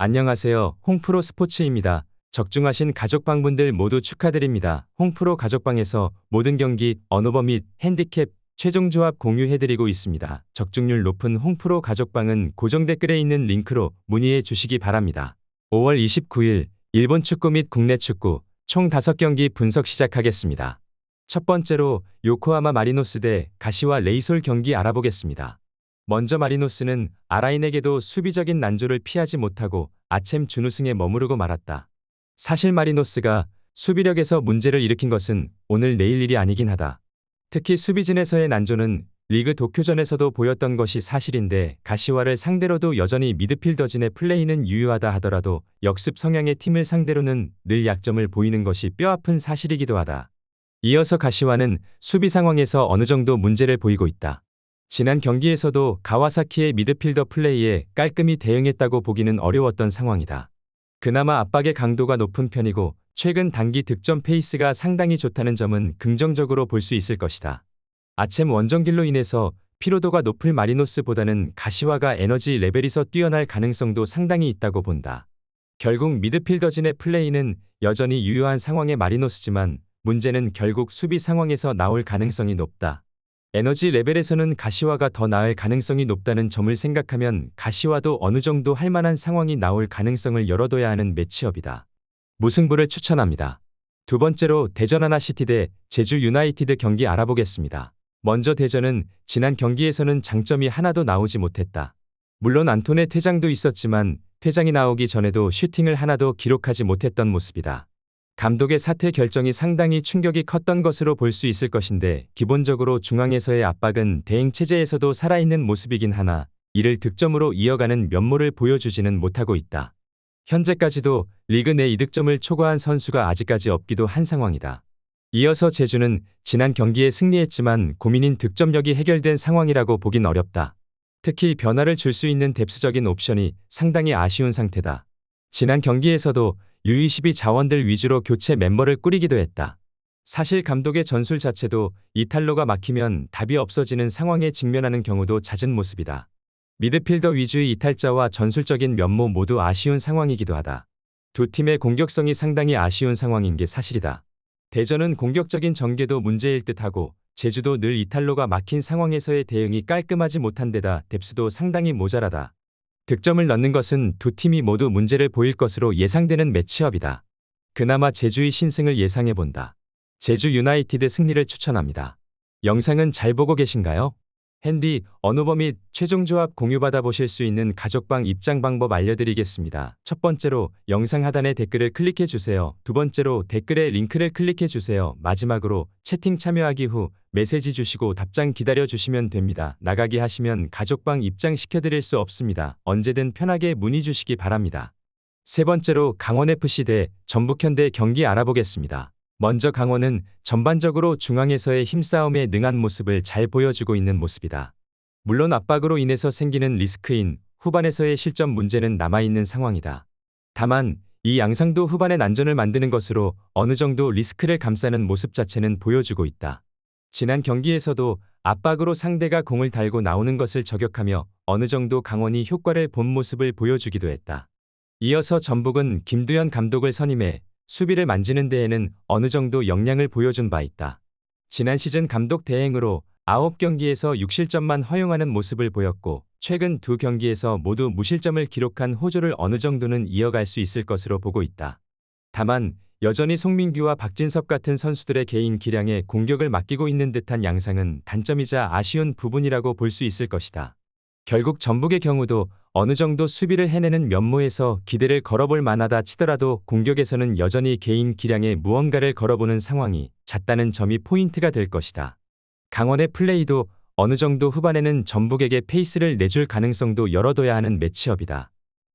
안녕하세요. 홍프로 스포츠입니다. 적중하신 가족방분들 모두 축하드립니다. 홍프로 가족방에서 모든 경기, 언오버 및 핸디캡, 최종 조합 공유해드리고 있습니다. 적중률 높은 홍프로 가족방은 고정 댓글에 있는 링크로 문의해 주시기 바랍니다. 5월 29일 일본 축구 및 국내 축구 총 5경기 분석 시작하겠습니다. 첫 번째로 요코하마 마리노스 대 가시와 레이솔 경기 알아보겠습니다. 먼저 마리노스는 아라인에게도 수비적인 난조를 피하지 못하고 아챔 준우승에 머무르고 말았다. 사실 마리노스가 수비력에서 문제를 일으킨 것은 오늘 내일 일이 아니긴 하다. 특히 수비진에서의 난조는 리그 도쿄전에서도 보였던 것이 사실인데 가시와를 상대로도 여전히 미드필더진의 플레이는 유효하다 하더라도 역습 성향의 팀을 상대로는 늘 약점을 보이는 것이 뼈아픈 사실이기도 하다. 이어서 가시와는 수비 상황에서 어느 정도 문제를 보이고 있다. 지난 경기에서도 가와사키의 미드필더 플레이에 깔끔히 대응했다고 보기는 어려웠던 상황이다. 그나마 압박의 강도가 높은 편이고 최근 단기 득점 페이스가 상당히 좋다는 점은 긍정적으로 볼 수 있을 것이다. 아챔 원정길로 인해서 피로도가 높을 마리노스보다는 가시와가 에너지 레벨에서 뛰어날 가능성도 상당히 있다고 본다. 결국 미드필더진의 플레이는 여전히 유효한 상황의 마리노스지만 문제는 결국 수비 상황에서 나올 가능성이 높다. 에너지 레벨에서는 가시와가 더 나을 가능성이 높다는 점을 생각하면 가시와도 어느 정도 할 만한 상황이 나올 가능성을 열어둬야 하는 매치업이다. 무승부를 추천합니다. 두 번째로 대전 하나시티 대 제주 유나이티드 경기 알아보겠습니다. 먼저 대전은 지난 경기에서는 장점이 하나도 나오지 못했다. 물론 안톤의 퇴장도 있었지만 퇴장이 나오기 전에도 슈팅을 하나도 기록하지 못했던 모습이다. 감독의 사퇴 결정이 상당히 충격이 컸던 것으로 볼 수 있을 것인데 기본적으로 중앙에서의 압박은 대행 체제에서도 살아있는 모습이긴 하나 이를 득점으로 이어가는 면모를 보여주지는 못하고 있다. 현재까지도 리그 내 이득점을 초과한 선수가 아직까지 없기도 한 상황이다. 이어서 제주는 지난 경기에 승리했지만 고민인 득점력이 해결된 상황이라고 보긴 어렵다. 특히 변화를 줄 수 있는 뎁스적인 옵션이 상당히 아쉬운 상태다. 지난 경기에서도 U22 자원들 위주로 교체 멤버를 꾸리기도 했다. 사실 감독의 전술 자체도 이탈로가 막히면 답이 없어지는 상황에 직면하는 경우도 잦은 모습이다. 미드필더 위주의 이탈자와 전술적인 면모 모두 아쉬운 상황이기도 하다. 두 팀의 공격성이 상당히 아쉬운 상황인 게 사실이다. 대전은 공격적인 전개도 문제일 듯하고 제주도 늘 이탈로가 막힌 상황에서의 대응이 깔끔하지 못한 데다 뎁스도 상당히 모자라다. 득점을 넣는 것은 두 팀이 모두 문제를 보일 것으로 예상되는 매치업이다. 그나마 제주의 신승을 예상해본다. 제주 유나이티드 승리를 추천합니다. 영상은 잘 보고 계신가요? 핸디, 언오버 및 최종 조합 공유받아 보실 수 있는 가족방 입장 방법 알려드리겠습니다. 첫 번째로 영상 하단에 댓글을 클릭해주세요. 두 번째로 댓글에 링크를 클릭해주세요. 마지막으로 채팅 참여하기 후 메시지 주시고 답장 기다려주시면 됩니다. 나가기 하시면 가족방 입장시켜드릴 수 없습니다. 언제든 편하게 문의 주시기 바랍니다. 세 번째로 강원FC 대 전북현대 경기 알아보겠습니다. 먼저 강원은 전반적으로 중앙에서의 힘싸움에 능한 모습을 잘 보여주고 있는 모습이다. 물론 압박으로 인해서 생기는 리스크인 후반에서의 실점 문제는 남아있는 상황이다. 다만 이 양상도 후반에 난전을 만드는 것으로 어느 정도 리스크를 감싸는 모습 자체는 보여주고 있다. 지난 경기에서도 압박으로 상대가 공을 달고 나오는 것을 저격하며 어느 정도 강원이 효과를 본 모습을 보여주기도 했다. 이어서 전북은 김두현 감독을 선임해 수비를 만지는 데에는 어느 정도 역량을 보여준 바 있다. 지난 시즌 감독 대행으로 9경기에서 6실점만 허용하는 모습을 보였고 최근 2경기에서 모두 무실점을 기록한 호조를 어느 정도는 이어갈 수 있을 것으로 보고 있다. 다만 여전히 송민규와 박진섭 같은 선수들의 개인 기량에 공격을 맡기고 있는 듯한 양상은 단점이자 아쉬운 부분이라고 볼 수 있을 것이다. 결국 전북의 경우도 어느 정도 수비를 해내는 면모에서 기대를 걸어볼 만하다 치더라도 공격에서는 여전히 개인 기량에 무언가를 걸어보는 상황이 잦다는 점이 포인트가 될 것이다. 강원의 플레이도 어느 정도 후반에는 전북에게 페이스를 내줄 가능성도 열어둬야 하는 매치업이다.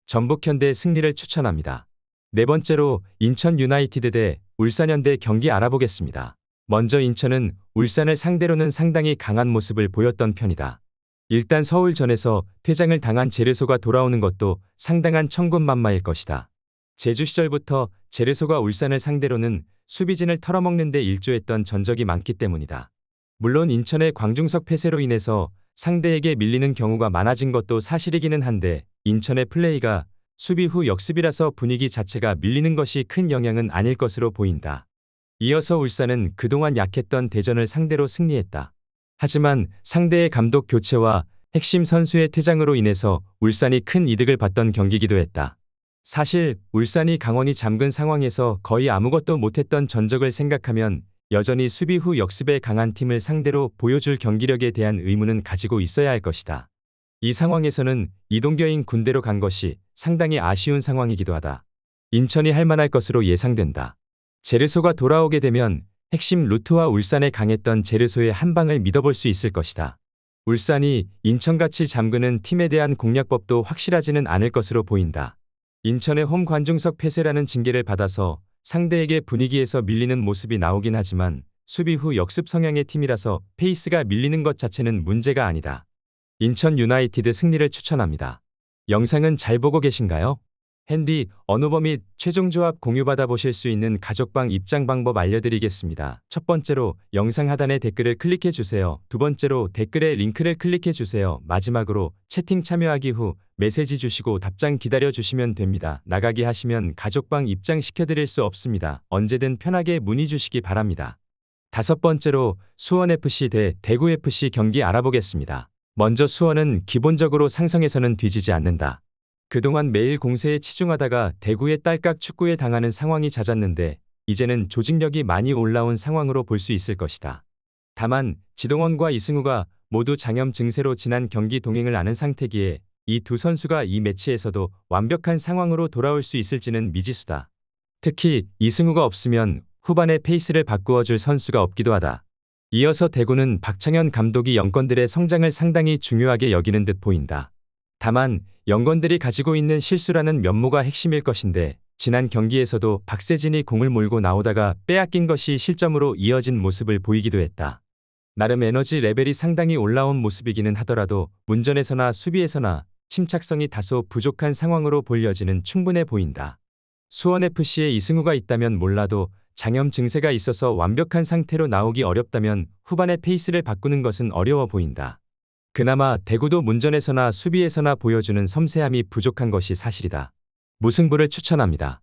전북현대 승리를 추천합니다. 네 번째로 인천 유나이티드 대 울산현대 경기 알아보겠습니다. 먼저 인천은 울산을 상대로는 상당히 강한 모습을 보였던 편이다. 일단 서울전에서 퇴장을 당한 제르소가 돌아오는 것도 상당한 천군만마일 것이다. 제주 시절부터 제르소가 울산을 상대로는 수비진을 털어먹는 데 일조했던 전적이 많기 때문이다. 물론 인천의 광중석 폐쇄로 인해서 상대에게 밀리는 경우가 많아진 것도 사실이기는 한데 인천의 플레이가 수비 후 역습이라서 분위기 자체가 밀리는 것이 큰 영향은 아닐 것으로 보인다. 이어서 울산은 그동안 약했던 대전을 상대로 승리했다. 하지만 상대의 감독 교체와 핵심 선수의 퇴장으로 인해서 울산이 큰 이득을 봤던 경기이기도 했다. 사실 울산이 강원이 잠근 상황에서 거의 아무것도 못했던 전적을 생각하면 여전히 수비 후 역습에 강한 팀을 상대로 보여줄 경기력에 대한 의문은 가지고 있어야 할 것이다. 이 상황에서는 이동경인 군대로 간 것이 상당히 아쉬운 상황이기도 하다. 인천이 할 만할 것으로 예상된다. 제르소가 돌아오게 되면 핵심 루트와 울산에 강했던 제르소의 한 방을 믿어볼 수 있을 것이다. 울산이 인천같이 잠그는 팀에 대한 공략법도 확실하지는 않을 것으로 보인다. 인천의 홈 관중석 폐쇄라는 징계를 받아서 상대에게 분위기에서 밀리는 모습이 나오긴 하지만 수비 후 역습 성향의 팀이라서 페이스가 밀리는 것 자체는 문제가 아니다. 인천 유나이티드 승리를 추천합니다. 영상은 잘 보고 계신가요? 핸디, 언어버 및 최종 조합 공유받아 보실 수 있는 가족방 입장 방법 알려드리겠습니다. 첫 번째로 영상 하단에 댓글을 클릭해 주세요. 두 번째로 댓글에 링크를 클릭해 주세요. 마지막으로 채팅 참여하기 후 메시지 주시고 답장 기다려 주시면 됩니다. 나가기 하시면 가족방 입장 시켜드릴 수 없습니다. 언제든 편하게 문의 주시기 바랍니다. 다섯 번째로 수원FC 대 대구FC 경기 알아보겠습니다. 먼저 수원은 기본적으로 상성에서는 뒤지지 않는다. 그동안 매일 공세에 치중하다가 대구의 딸깍 축구에 당하는 상황이 잦았는데 이제는 조직력이 많이 올라온 상황으로 볼 수 있을 것이다. 다만 지동원과 이승우가 모두 장염 증세로 지난 경기 동행을 하는 상태기에 이 두 선수가 이 매치에서도 완벽한 상황으로 돌아올 수 있을지는 미지수다. 특히 이승우가 없으면 후반에 페이스를 바꾸어줄 선수가 없기도 하다. 이어서 대구는 박창현 감독이 영건들의 성장을 상당히 중요하게 여기는 듯 보인다. 다만 영건들이 가지고 있는 실수라는 면모가 핵심일 것인데 지난 경기에서도 박세진이 공을 몰고 나오다가 빼앗긴 것이 실점으로 이어진 모습을 보이기도 했다. 나름 에너지 레벨이 상당히 올라온 모습이기는 하더라도 문전에서나 수비에서나 침착성이 다소 부족한 상황으로 볼 여지는 충분해 보인다. 수원FC에 이승우가 있다면 몰라도 장염 증세가 있어서 완벽한 상태로 나오기 어렵다면 후반에 페이스를 바꾸는 것은 어려워 보인다. 그나마 대구도 문전에서나 수비에서나 보여주는 섬세함이 부족한 것이 사실이다. 무승부를 추천합니다.